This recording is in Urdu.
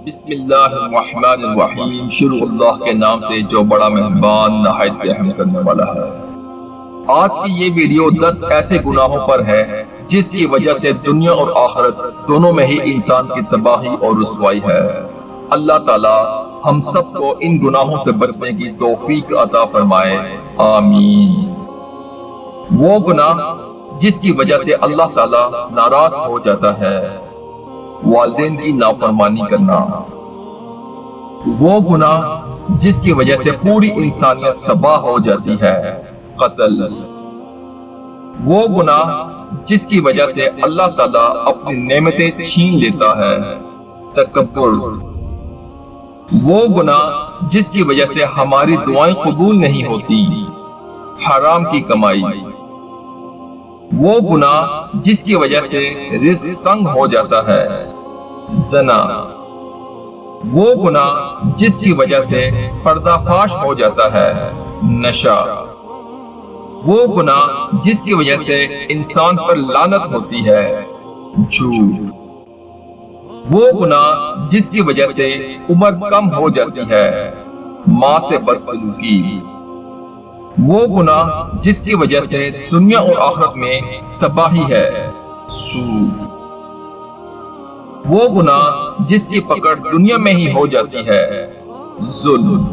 بسم اللہ الرحمن الرحیم، شروع اللہ کے نام سے جو بڑا مہربان نہایت رحم کرنے والا ہے۔ آج کی یہ ویڈیو 10 ایسے گناہوں پر ہے جس کی وجہ سے دنیا اور آخرت دونوں میں ہی انسان کی تباہی اور رسوائی ہے۔ اللہ تعالی ہم سب کو ان گناہوں سے بچنے کی توفیق عطا فرمائے، آمین۔ وہ گناہ جس کی وجہ سے اللہ تعالی ناراض ہو جاتا ہے، والدین کی نافرمانی کرنا۔ وہ گناہ جس کی وجہ سے پوری انسانیت تباہ ہو جاتی ہے، قتل۔ وہ گناہ جس کی وجہ سے اللہ تعالیٰ اپنی نعمتیں چھین لیتا ہے، تکبر۔ وہ گناہ جس کی وجہ سے ہماری دعائیں قبول نہیں ہوتی، حرام کی کمائی۔ وہ گناہ جس کی وجہ سے رزق تنگ ہو جاتا ہے، زنا۔ وہ گناہ جس کی وجہ سے پردہ فاش ہو جاتا ہے، نشہ۔ وہ گناہ جس کی وجہ سے انسان پر لعنت ہوتی ہے، جھوٹ۔ وہ گناہ جس کی وجہ سے عمر کم ہو جاتی ہے، ماں سے بدسلوکی۔ وہ گناہ جس کی وجہ سے دنیا اور آخرت میں تباہی ہے، سود۔ وہ گناہ جس کی پکڑ دنیا میں ہی ہو جاتی ہے، ظلم۔